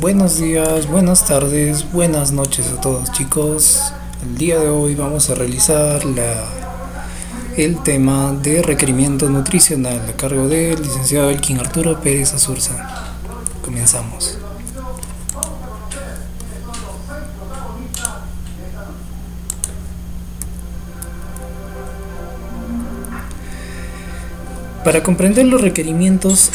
Buenos días, buenas tardes, buenas noches a todos chicos. El día de hoy vamos a realizar el tema de requerimiento nutricional a cargo del licenciado Elkin Arturo Pérez Azurza. Comenzamos. Para comprender los requerimientos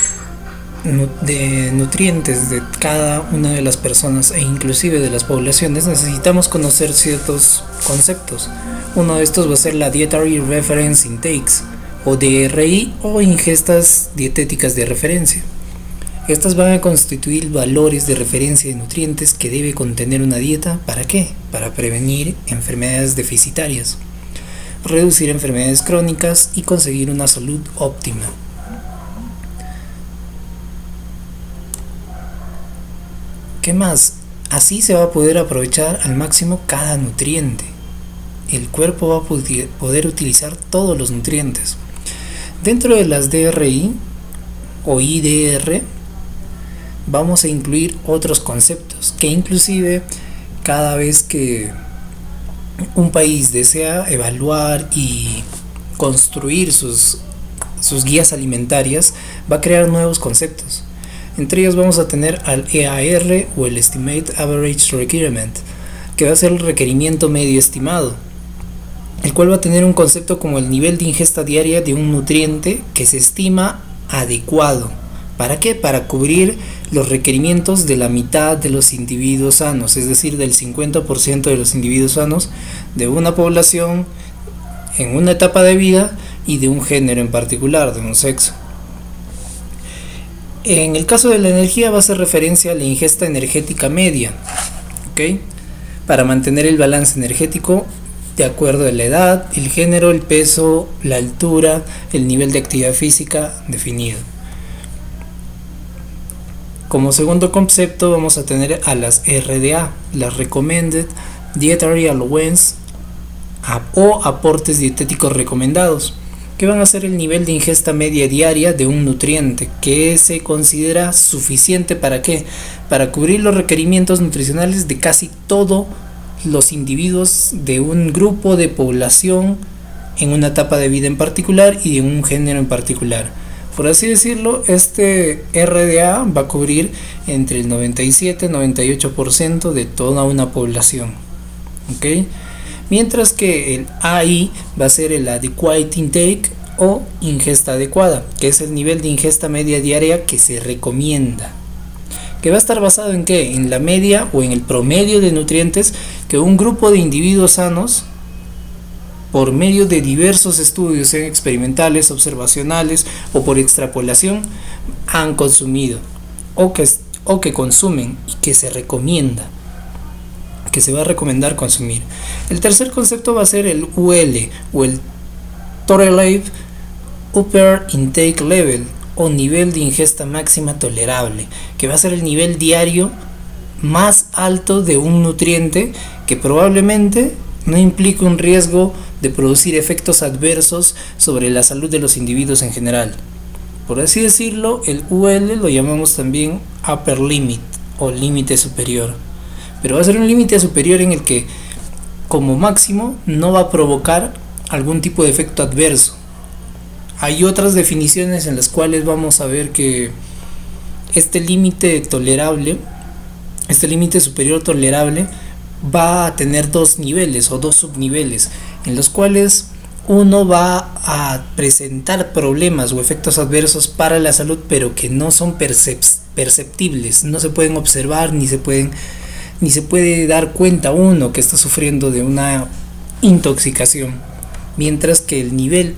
de nutrientes de cada una de las personas e inclusive de las poblaciones, necesitamos conocer ciertos conceptos. Uno de estos va a ser la Dietary Reference Intakes, o DRI, o ingestas dietéticas de referencia. Estas van a constituir valores de referencia de nutrientes que debe contener una dieta. ¿Para qué? Para prevenir enfermedades deficitarias, reducir enfermedades crónicas y conseguir una salud óptima. ¿Qué más? Así se va a poder aprovechar al máximo cada nutriente. El cuerpo va a poder utilizar todos los nutrientes. Dentro de las DRI o IDR vamos a incluir otros conceptos que inclusive cada vez que un país desea evaluar y construir sus guías alimentarias, va a crear nuevos conceptos. Entre ellos vamos a tener al EAR o el Estimate Average Requirement, que va a ser el requerimiento medio estimado, el cual va a tener un concepto como el nivel de ingesta diaria de un nutriente que se estima adecuado. ¿Para qué? Para cubrir los requerimientos de la mitad de los individuos sanos, es decir, del 50% de los individuos sanos de una población en una etapa de vida y de un género en particular, de un sexo. En el caso de la energía va a hacer referencia a la ingesta energética media, ¿ok? Para mantener el balance energético de acuerdo a la edad, el género, el peso, la altura, el nivel de actividad física definido. Como segundo concepto vamos a tener a las RDA, las Recommended Dietary Allowance o aportes dietéticos recomendados, que van a ser el nivel de ingesta media diaria de un nutriente que se considera suficiente. ¿Para qué? Para cubrir los requerimientos nutricionales de casi todos los individuos de un grupo de población en una etapa de vida en particular y de un género en particular. Por así decirlo, este RDA va a cubrir entre el 97-98% de toda una población, ¿ok? Mientras que el AI va a ser el Adequate Intake o ingesta adecuada, que es el nivel de ingesta media diaria que se recomienda, que va a estar basado en ¿qué? En la media o en el promedio de nutrientes que un grupo de individuos sanos, por medio de diversos estudios experimentales, observacionales o por extrapolación, han consumido o que consumen y que se recomienda, que se va a recomendar consumir. El tercer concepto va a ser el UL o el Tolerable Upper Intake Level o nivel de ingesta máxima tolerable, que va a ser el nivel diario más alto de un nutriente que probablemente no implique un riesgo de producir efectos adversos sobre la salud de los individuos en general. Por así decirlo, el UL lo llamamos también Upper Limit o límite superior, pero va a ser un límite superior en el que como máximo no va a provocar algún tipo de efecto adverso. Hay otras definiciones en las cuales vamos a ver que este límite tolerable, este límite superior tolerable, va a tener dos niveles o dos subniveles, en los cuales uno va a presentar problemas o efectos adversos para la salud, pero que no son perceptibles, no se pueden observar ni se puede dar cuenta uno que está sufriendo de una intoxicación, mientras que el nivel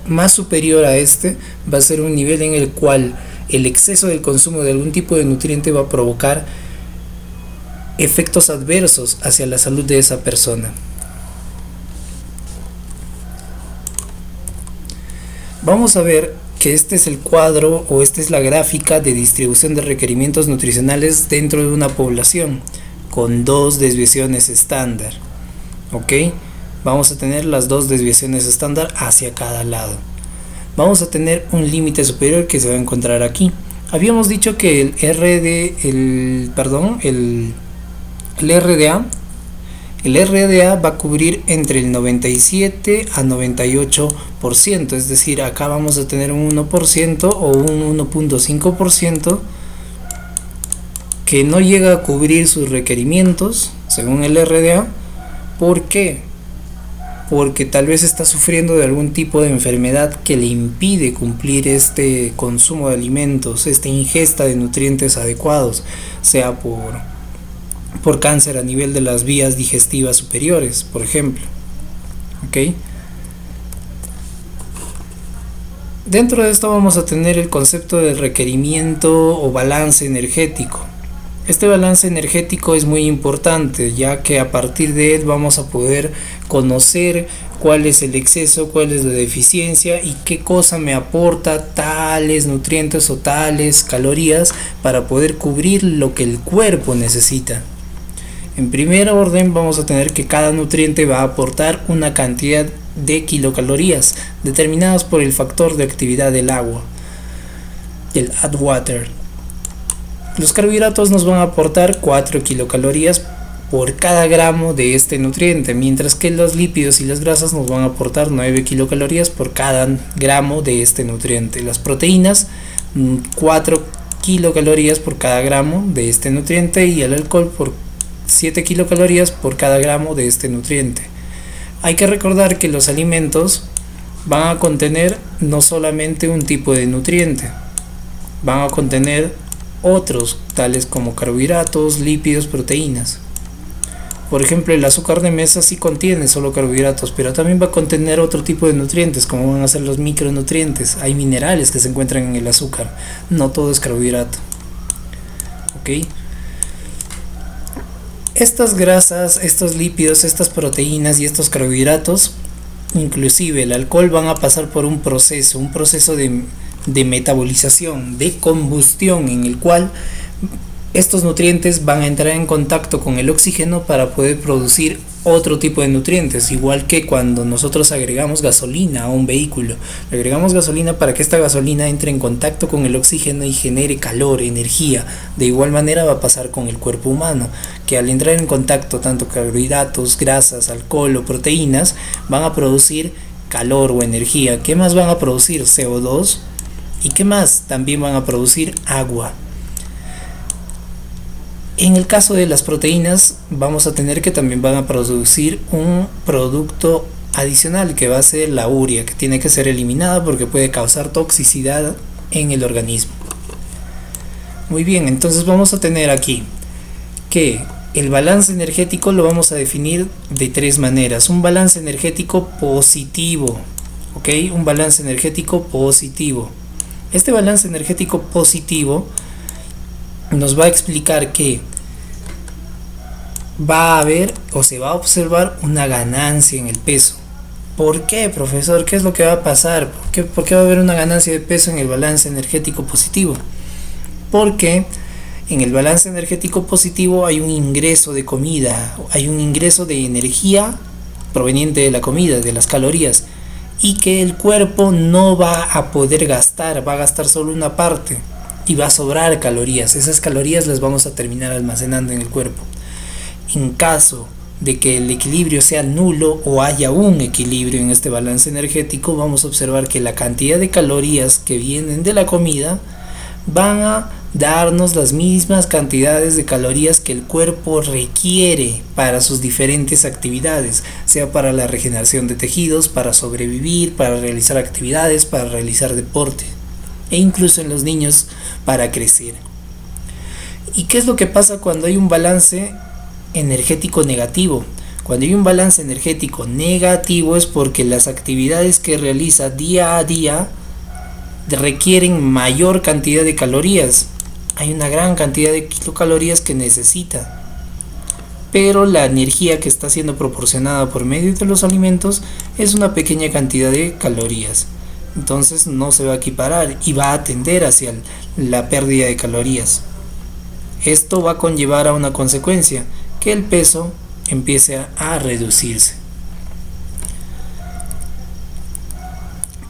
más superior a este va a ser un nivel en el cual el exceso del consumo de algún tipo de nutriente va a provocar efectos adversos hacia la salud de esa persona. Vamos a ver que este es el cuadro o esta es la gráfica de distribución de requerimientos nutricionales dentro de una población con dos desviaciones estándar, ¿ok? Vamos a tener las dos desviaciones estándar hacia cada lado. Vamos a tener un límite superior que se va a encontrar aquí. Habíamos dicho que el RDA va a cubrir entre el 97 a 98%, es decir, acá vamos a tener un 1% o un 1.5% que no llega a cubrir sus requerimientos según el RDA. ¿Por qué? Porque tal vez está sufriendo de algún tipo de enfermedad que le impide cumplir este consumo de alimentos, esta ingesta de nutrientes adecuados, sea por cáncer a nivel de las vías digestivas superiores, por ejemplo. ¿Ok? Dentro de esto vamos a tener el concepto de requerimiento o balance energético. Este balance energético es muy importante, ya que a partir de él vamos a poder conocer cuál es el exceso, cuál es la deficiencia y qué cosa me aporta tales nutrientes o tales calorías para poder cubrir lo que el cuerpo necesita. En primer orden vamos a tener que cada nutriente va a aportar una cantidad de kilocalorías determinadas por el factor de actividad del agua, el add water. Los carbohidratos nos van a aportar 4 kilocalorías por cada gramo de este nutriente, mientras que los lípidos y las grasas nos van a aportar 9 kilocalorías por cada gramo de este nutriente. Las proteínas, 4 kilocalorías por cada gramo de este nutriente, y el alcohol por 7 kilocalorías por cada gramo de este nutriente. Hay que recordar que los alimentos van a contener no solamente un tipo de nutriente, van a contener otros, tales como carbohidratos, lípidos, proteínas. Por ejemplo, el azúcar de mesa sí contiene solo carbohidratos, pero también va a contener otro tipo de nutrientes, como van a ser los micronutrientes. Hay minerales que se encuentran en el azúcar, no todo es carbohidrato. ¿Ok? Estas grasas, estos lípidos, estas proteínas y estos carbohidratos, inclusive el alcohol, van a pasar por un proceso de metabolización, de combustión, en el cual estos nutrientes van a entrar en contacto con el oxígeno para poder producir otro tipo de nutrientes, igual que cuando nosotros agregamos gasolina a un vehículo. Le agregamos gasolina para que esta gasolina entre en contacto con el oxígeno y genere calor, energía. De igual manera va a pasar con el cuerpo humano, que al entrar en contacto tanto carbohidratos, grasas, alcohol o proteínas, van a producir calor o energía. ¿Qué más van a producir? CO2. ¿Y qué más? También van a producir agua. En el caso de las proteínas, vamos a tener que también van a producir un producto adicional, que va a ser la urea, que tiene que ser eliminada porque puede causar toxicidad en el organismo. Muy bien, entonces vamos a tener aquí que el balance energético lo vamos a definir de tres maneras. Un balance energético positivo, ¿ok? Un balance energético positivo. Este balance energético positivo nos va a explicar que va a haber o se va a observar una ganancia en el peso. ¿Por qué, profesor? ¿Qué es lo que va a pasar? ¿Por qué va a haber una ganancia de peso en el balance energético positivo? Porque en el balance energético positivo hay un ingreso de comida, hay un ingreso de energía proveniente de la comida, de las calorías, y que el cuerpo no va a poder gastar, va a gastar solo una parte y va a sobrar calorías. Esas calorías las vamos a terminar almacenando en el cuerpo. En caso de que el equilibrio sea nulo o haya un equilibrio en este balance energético, vamos a observar que la cantidad de calorías que vienen de la comida van a darnos las mismas cantidades de calorías que el cuerpo requiere para sus diferentes actividades, sea para la regeneración de tejidos, para sobrevivir, para realizar actividades, para realizar deporte, e incluso en los niños para crecer. ¿Y qué es lo que pasa cuando hay un balance energético negativo? Cuando hay un balance energético negativo es porque las actividades que realiza día a día requieren mayor cantidad de calorías. Hay una gran cantidad de kilocalorías que necesita, pero la energía que está siendo proporcionada por medio de los alimentos es una pequeña cantidad de calorías. Entonces no se va a equiparar y va a tender hacia la pérdida de calorías. Esto va a conllevar a una consecuencia, que el peso empiece a reducirse.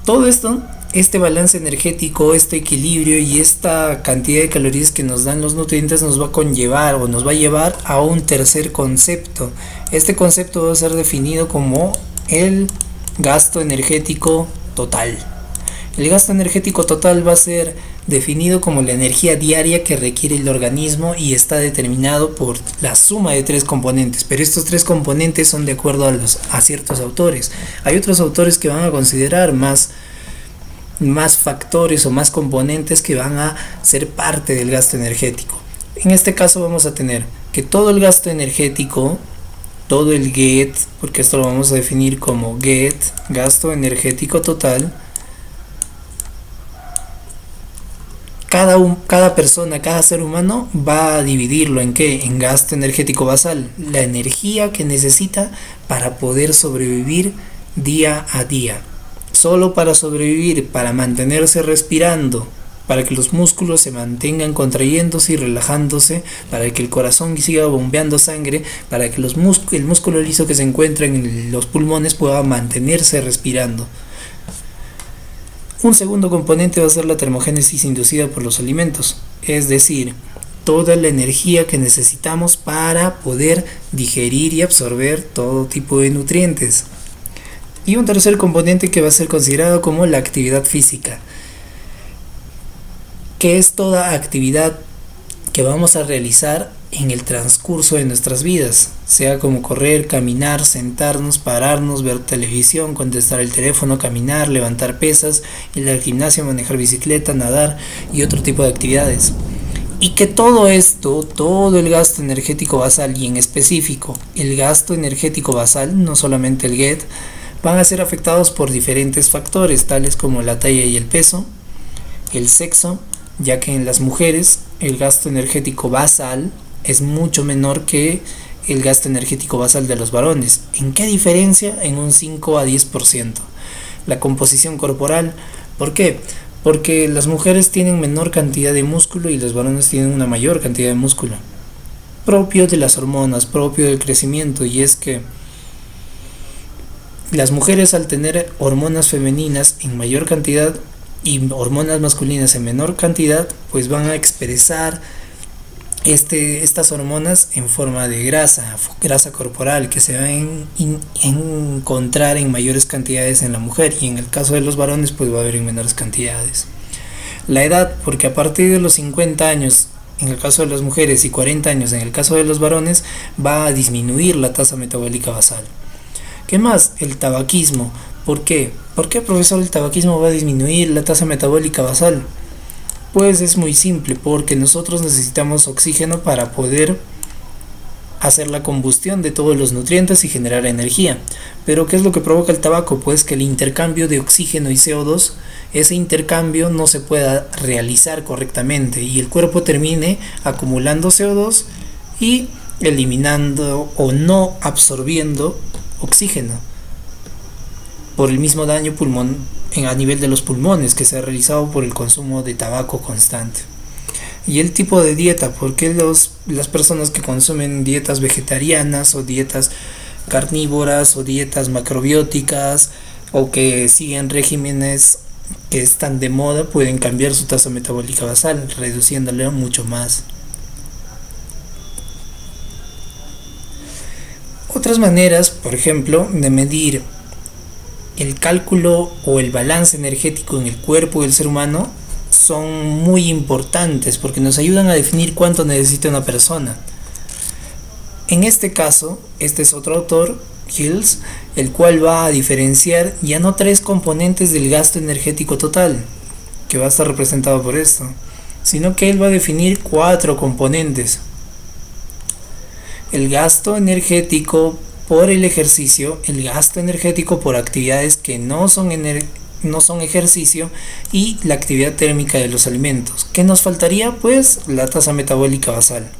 Todo esto este balance energético, este equilibrio y esta cantidad de calorías que nos dan los nutrientes nos va a conllevar o nos va a llevar a un tercer concepto. Este concepto va a ser definido como el gasto energético total. El gasto energético total va a ser definido como la energía diaria que requiere el organismo y está determinado por la suma de tres componentes, pero estos tres componentes son de acuerdo a ciertos autores. Hay otros autores que van a considerar más factores o más componentes que van a ser parte del gasto energético. En este caso vamos a tener que todo el gasto energético, todo el GET, porque esto lo vamos a definir como GET, gasto energético total, cada persona, cada ser humano va a dividirlo en ¿qué? En gasto energético basal, la energía que necesita para poder sobrevivir día a día. Solo para sobrevivir, para mantenerse respirando, para que los músculos se mantengan contrayéndose y relajándose, para que el corazón siga bombeando sangre, para que el músculo liso que se encuentra en los pulmones pueda mantenerse respirando. Un segundo componente va a ser la termogénesis inducida por los alimentos, es decir, toda la energía que necesitamos para poder digerir y absorber todo tipo de nutrientes. Y un tercer componente que va a ser considerado como la actividad física, que es toda actividad que vamos a realizar en el transcurso de nuestras vidas, sea como correr, caminar, sentarnos, pararnos, ver televisión, contestar el teléfono, caminar, levantar pesas, ir al gimnasio, manejar bicicleta, nadar y otro tipo de actividades. Y que todo esto, todo el gasto energético basal y en específico el gasto energético basal, no solamente el GET, van a ser afectados por diferentes factores, tales como la talla y el peso, el sexo, ya que en las mujeres el gasto energético basal es mucho menor que el gasto energético basal de los varones. ¿En qué diferencia? En un 5 a 10%. La composición corporal, ¿por qué? Porque las mujeres tienen menor cantidad de músculo y los varones tienen una mayor cantidad de músculo, propio de las hormonas, propio del crecimiento, y es que las mujeres, al tener hormonas femeninas en mayor cantidad y hormonas masculinas en menor cantidad, pues van a expresar estas hormonas en forma de grasa corporal, que se va a encontrar en mayores cantidades en la mujer, y en el caso de los varones pues va a haber en menores cantidades. La edad, porque a partir de los 50 años en el caso de las mujeres y 40 años en el caso de los varones, va a disminuir la tasa metabólica basal. ¿Qué más? El tabaquismo. ¿Por qué? ¿Por qué, profesor, el tabaquismo va a disminuir la tasa metabólica basal? Pues es muy simple, porque nosotros necesitamos oxígeno para poder hacer la combustión de todos los nutrientes y generar energía. Pero ¿qué es lo que provoca el tabaco? Pues que el intercambio de oxígeno y CO2, ese intercambio no se pueda realizar correctamente y el cuerpo termine acumulando CO2 y eliminando o no absorbiendo oxígeno por el mismo daño a nivel de los pulmones que se ha realizado por el consumo de tabaco constante. Y el tipo de dieta, porque las personas que consumen dietas vegetarianas o dietas carnívoras o dietas macrobióticas o que siguen regímenes que están de moda, pueden cambiar su tasa metabólica basal, reduciéndole mucho más. Otras maneras, por ejemplo, de medir el cálculo o el balance energético en el cuerpo del ser humano son muy importantes porque nos ayudan a definir cuánto necesita una persona. En este caso, este es otro autor, Hills, el cual va a diferenciar ya no 3 componentes del gasto energético total, que va a estar representado por esto, sino que él va a definir 4 componentes. El gasto energético por el ejercicio, el gasto energético por actividades que no son ejercicio y la actividad térmica de los alimentos. ¿Qué nos faltaría? Pues la tasa metabólica basal.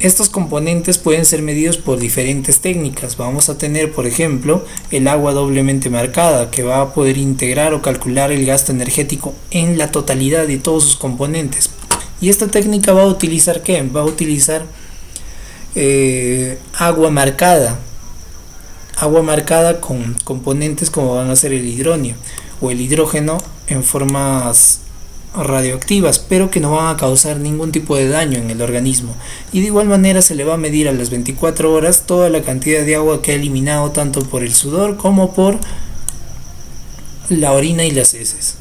Estos componentes pueden ser medidos por diferentes técnicas. Vamos a tener, por ejemplo, el agua doblemente marcada, que va a poder integrar o calcular el gasto energético en la totalidad de todos sus componentes. Y esta técnica va a utilizar ¿qué? Va a utilizar agua marcada con componentes como van a ser el hidróneo. o el hidrógeno en formas radioactivas, pero que no van a causar ningún tipo de daño en el organismo. Y de igual manera se le va a medir a las 24 horas toda la cantidad de agua que ha eliminado tanto por el sudor como por la orina y las heces.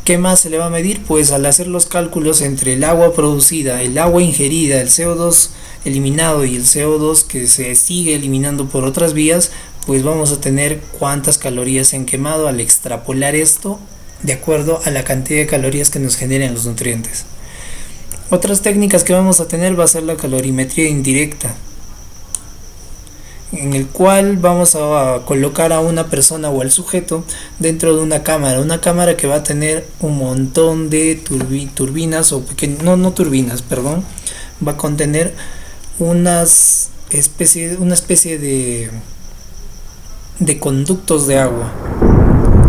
¿Qué más se le va a medir? Pues al hacer los cálculos entre el agua producida, el agua ingerida, el CO2 eliminado y el CO2 que se sigue eliminando por otras vías, pues vamos a tener cuántas calorías se han quemado al extrapolar esto de acuerdo a la cantidad de calorías que nos generan los nutrientes. Otras técnicas que vamos a tener va a ser la calorimetría indirecta, en el cual vamos a colocar a una persona o al sujeto dentro de una cámara que va a tener un montón de turbinas o no turbinas, perdón, va a contener una especie de conductos de agua.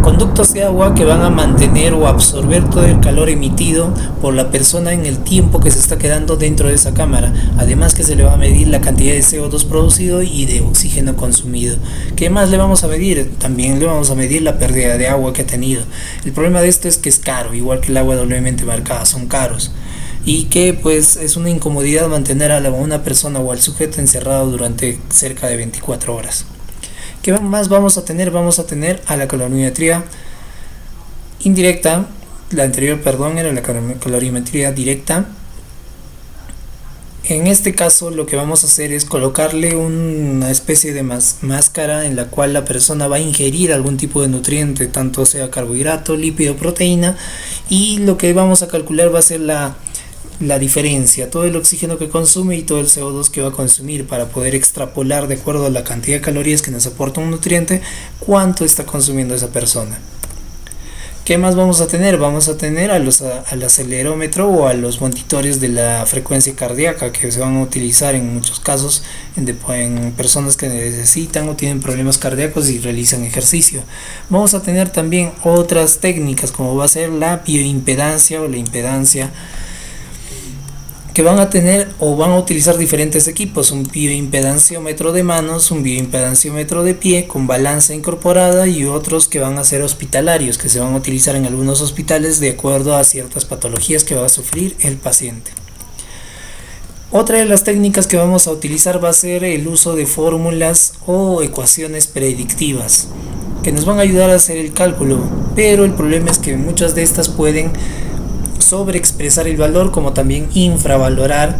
Conductos de agua que van a mantener o absorber todo el calor emitido por la persona en el tiempo que se está quedando dentro de esa cámara. Además que se le va a medir la cantidad de CO2 producido y de oxígeno consumido. ¿Qué más le vamos a medir? También le vamos a medir la pérdida de agua que ha tenido. El problema de esto es que es caro, igual que el agua doblemente marcada, son caros. Y que pues es una incomodidad mantener a una persona o al sujeto encerrado durante cerca de 24 horas. ¿Qué más vamos a tener? Vamos a tener a la calorimetría indirecta. La anterior, perdón, era la calorimetría directa. En este caso lo que vamos a hacer es colocarle una especie de máscara en la cual la persona va a ingerir algún tipo de nutriente, tanto sea carbohidrato, lípido, proteína, y lo que vamos a calcular va a ser la diferencia, todo el oxígeno que consume y todo el CO2 que va a consumir, para poder extrapolar de acuerdo a la cantidad de calorías que nos aporta un nutriente, cuánto está consumiendo esa persona. ¿Qué más vamos a tener? Vamos a tener al acelerómetro o a los monitores de la frecuencia cardíaca, que se van a utilizar en muchos casos en personas que necesitan o tienen problemas cardíacos y realizan ejercicio. Vamos a tener también otras técnicas como va a ser la bioimpedancia o la impedancia, que van a tener o van a utilizar diferentes equipos: un bioimpedanciómetro de manos, un bioimpedanciómetro de pie con balanza incorporada, y otros que van a ser hospitalarios, que se van a utilizar en algunos hospitales de acuerdo a ciertas patologías que va a sufrir el paciente. Otra de las técnicas que vamos a utilizar va a ser el uso de fórmulas o ecuaciones predictivas, que nos van a ayudar a hacer el cálculo, pero el problema es que muchas de estas pueden sobreexpresar el valor, como también infravalorar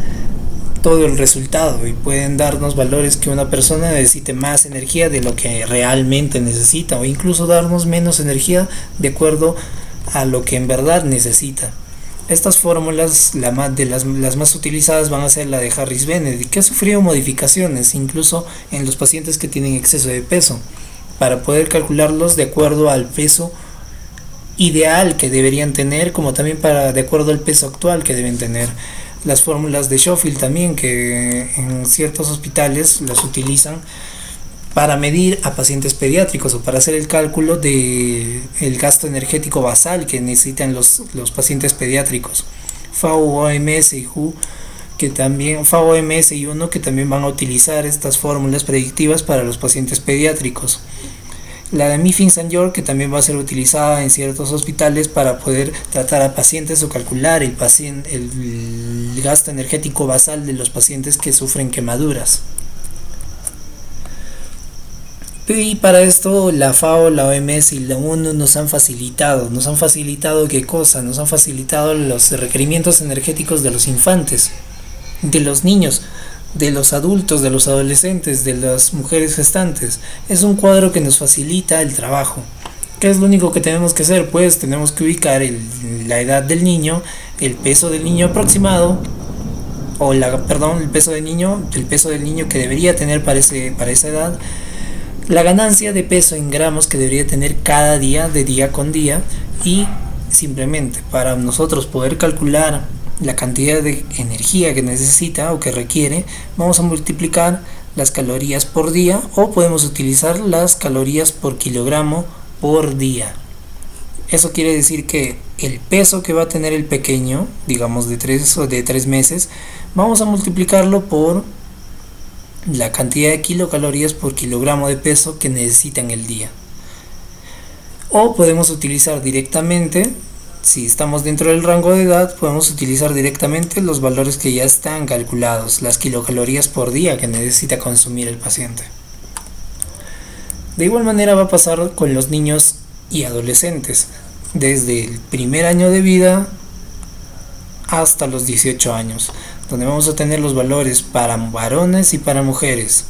todo el resultado, y pueden darnos valores que una persona necesite más energía de lo que realmente necesita, o incluso darnos menos energía de acuerdo a lo que en verdad necesita. Estas fórmulas, las más utilizadas, van a ser la de Harris-Benedict, que ha sufrido modificaciones incluso en los pacientes que tienen exceso de peso, para poder calcularlos de acuerdo al peso ideal que deberían tener, como también de acuerdo al peso actual que deben tener. Las fórmulas de Schofield también, que en ciertos hospitales las utilizan para medir a pacientes pediátricos o para hacer el cálculo del gasto energético basal que necesitan los pacientes pediátricos. FAO, OMS y WHO, que también FAO, OMS y UNO, que también van a utilizar estas fórmulas predictivas para los pacientes pediátricos. La de Mifflin St. George, que también va a ser utilizada en ciertos hospitales para poder tratar a pacientes o calcular el gasto energético basal de los pacientes que sufren quemaduras. Y para esto la FAO, la OMS y la ONU nos han facilitado ¿qué cosa? Nos han facilitado los requerimientos energéticos de los infantes, de los niños, de los adultos, de los adolescentes, de las mujeres gestantes. Es un cuadro que nos facilita el trabajo. ¿Qué es lo único que tenemos que hacer? Pues tenemos que ubicar la edad del niño, el peso del niño aproximado, o el peso del niño que debería tener para esa edad, la ganancia de peso en gramos que debería tener cada día, de día con día, y simplemente para nosotros poder calcular la cantidad de energía que necesita o que requiere, vamos a multiplicar las calorías por día, o podemos utilizar las calorías por kilogramo por día. Eso quiere decir que el peso que va a tener el pequeño, digamos de 3 meses, vamos a multiplicarlo por la cantidad de kilocalorías por kilogramo de peso que necesita en el día. O podemos utilizar directamente, si estamos dentro del rango de edad, podemos utilizar directamente los valores que ya están calculados, las kilocalorías por día que necesita consumir el paciente. De igual manera va a pasar con los niños y adolescentes, desde el primer año de vida hasta los 18 años, donde vamos a tener los valores para varones y para mujeres.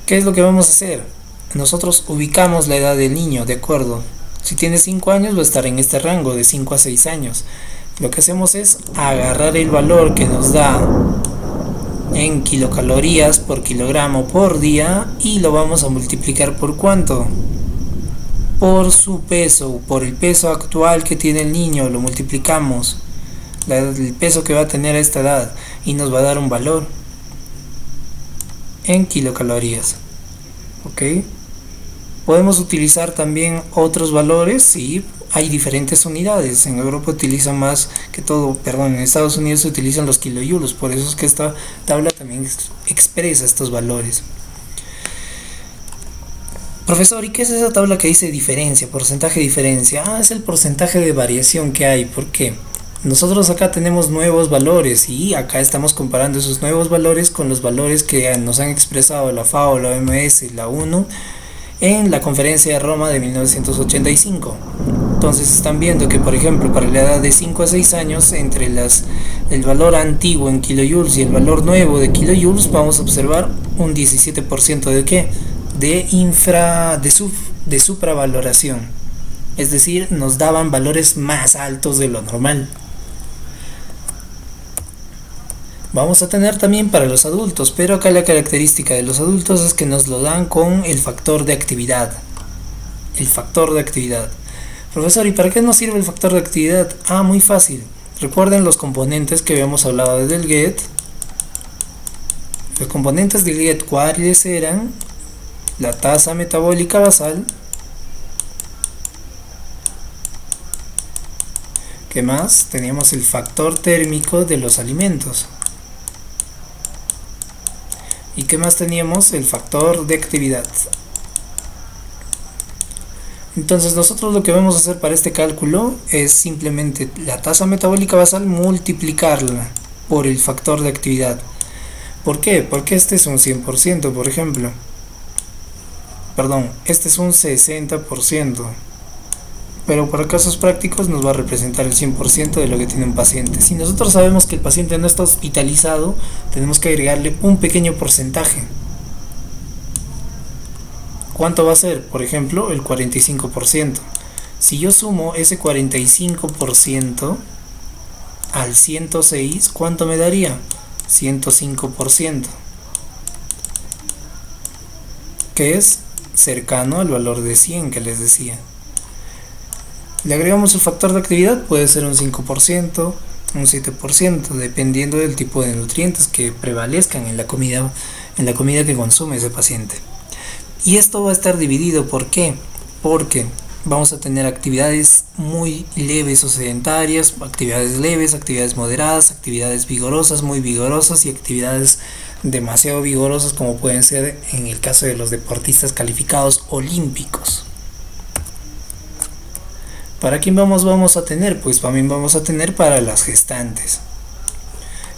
¿Qué es lo que vamos a hacer? Nosotros ubicamos la edad del niño, de acuerdo. Si tiene 5 años va a estar en este rango de 5 a 6 años. Lo que hacemos es agarrar el valor que nos da en kilocalorías por kilogramo por día y lo vamos a multiplicar por ¿cuánto? Por su peso, por el peso actual que tiene el niño, lo multiplicamos, el peso que va a tener a esta edad, y nos va a dar un valor en kilocalorías. ¿Ok? Podemos utilizar también otros valores, sí, hay diferentes unidades. En Europa utilizan más que todo, perdón, en Estados Unidos se utilizan los kilojoules, por eso es que esta tabla también expresa estos valores. Profesor, ¿y qué es esa tabla que dice diferencia, porcentaje de diferencia? Es el porcentaje de variación que hay. ¿Por qué? Nosotros acá tenemos nuevos valores y acá estamos comparando esos nuevos valores con los valores que nos han expresado la FAO, la OMS y la ONU en la conferencia de Roma de 1985. Entonces están viendo que, por ejemplo, para la edad de 5 a 6 años, entre el valor antiguo en kilojoules y el valor nuevo de kilojoules, vamos a observar un 17% de ¿qué? De supravaloración. Es decir, nos daban valores más altos de lo normal. Vamos a tener también para los adultos, pero acá la característica de los adultos es que nos lo dan con el factor de actividad. El factor de actividad. Profesor, ¿y para qué nos sirve el factor de actividad? Muy fácil. Recuerden los componentes que habíamos hablado desde el GET. Los componentes del GET, ¿cuáles eran? La tasa metabólica basal. ¿Qué más? Teníamos el factor térmico de los alimentos. ¿Y qué más teníamos? El factor de actividad. Entonces nosotros lo que vamos a hacer para este cálculo es simplemente la tasa metabólica basal multiplicarla por el factor de actividad. ¿Por qué? Porque este es un 100%, por ejemplo. Perdón, este es un 60%. Pero para casos prácticos nos va a representar el 100% de lo que tiene un paciente. Si nosotros sabemos que el paciente no está hospitalizado, tenemos que agregarle un pequeño porcentaje. ¿Cuánto va a ser? Por ejemplo, el 45%. Si yo sumo ese 45% al 106, ¿cuánto me daría? 105%. Que es cercano al valor de 100 que les decía. Le agregamos el factor de actividad, puede ser un 5%, un 7%, dependiendo del tipo de nutrientes que prevalezcan en la comida que consume ese paciente. Y esto va a estar dividido, ¿por qué? Porque vamos a tener actividades muy leves o sedentarias, actividades leves, actividades moderadas, actividades vigorosas, muy vigorosas y actividades demasiado vigorosas, como pueden ser en el caso de los deportistas calificados olímpicos. ¿Para quién vamos a tener? Pues también vamos a tener para las gestantes.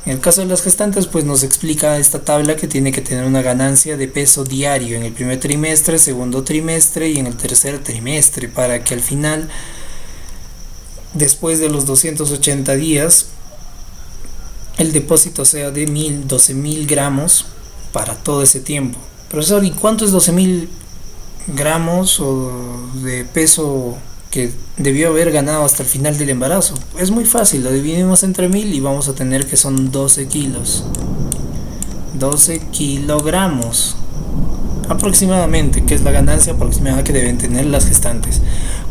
En el caso de las gestantes, pues nos explica esta tabla que tiene que tener una ganancia de peso diario en el primer trimestre, segundo trimestre y en el tercer trimestre, para que al final, después de los 280 días, el depósito sea de 12.000 gramos para todo ese tiempo. Profesor, ¿y cuánto es 12.000 gramos de peso que debió haber ganado hasta el final del embarazo? Es muy fácil, lo dividimos entre 1000 y vamos a tener que son 12 kilos. 12 kilogramos aproximadamente, que es la ganancia aproximada que deben tener las gestantes.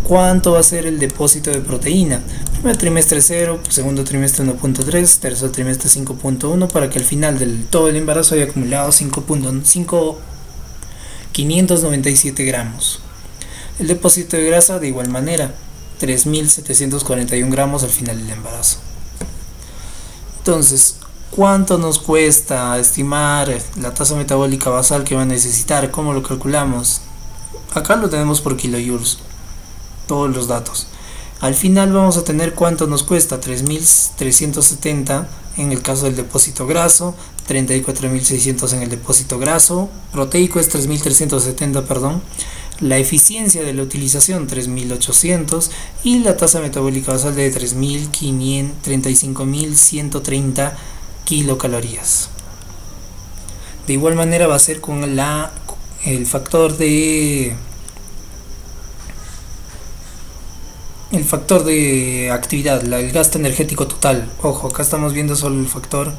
¿Cuánto va a ser el depósito de proteína? Primer trimestre 0, segundo trimestre 1.3, tercer trimestre 5.1, para que al final del todo el embarazo haya acumulado 597 gramos. El depósito de grasa de igual manera, 3.741 gramos al final del embarazo. Entonces, ¿cuánto nos cuesta estimar la tasa metabólica basal que va a necesitar? ¿Cómo lo calculamos? Acá lo tenemos por kilojoules, todos los datos. Al final vamos a tener cuánto nos cuesta, 3.370 en el caso del depósito graso, 34.600 en el depósito graso, proteico es 3.370, perdón. La eficiencia de la utilización 3.800 y la tasa metabólica basal de 35.130 kilocalorías. De igual manera va a ser con el factor de actividad, el gasto energético total. Ojo, acá estamos viendo solo el factor.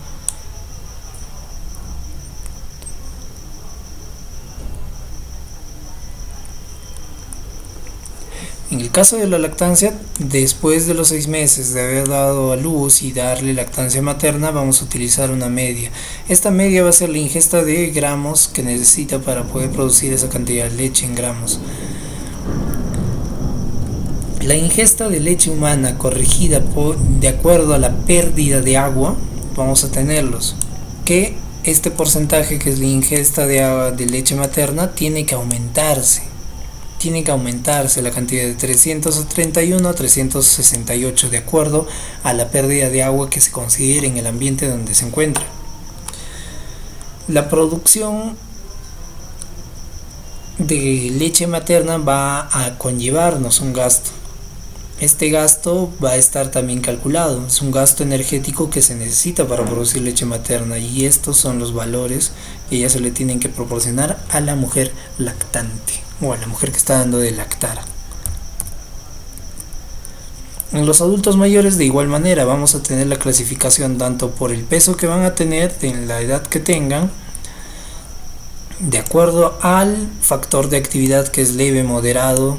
En el caso de la lactancia, después de los 6 meses de haber dado a luz y darle lactancia materna, vamos a utilizar una media. Esta media va a ser la ingesta de gramos que necesita para poder producir esa cantidad de leche en gramos. La ingesta de leche humana corregida de acuerdo a la pérdida de agua, vamos a tenerlos. Que este porcentaje, que es la ingesta de leche materna, tiene que aumentarse. Tiene que aumentarse la cantidad de 331 a 368 de acuerdo a la pérdida de agua que se considere en el ambiente donde se encuentra. La producción de leche materna va a conllevarnos un gasto. Este gasto va a estar también calculado, es un gasto energético que se necesita para producir leche materna, y estos son los valores que ya se le tienen que proporcionar a la mujer lactante o a la mujer que está dando de lactar. En los adultos mayores de igual manera vamos a tener la clasificación tanto por el peso que van a tener, en la edad que tengan, de acuerdo al factor de actividad, que es leve, moderado,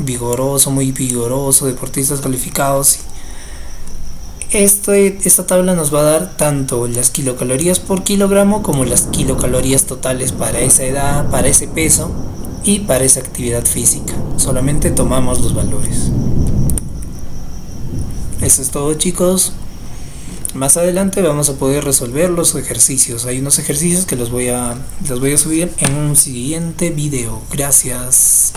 vigoroso, muy vigoroso, deportistas calificados. Esta tabla nos va a dar tanto las kilocalorías por kilogramo como las kilocalorías totales para esa edad, para ese peso y para esa actividad física. Solamente tomamos los valores. Eso es todo, chicos. Más adelante vamos a poder resolver los ejercicios. Hay unos ejercicios que los voy a subir en un siguiente video. Gracias.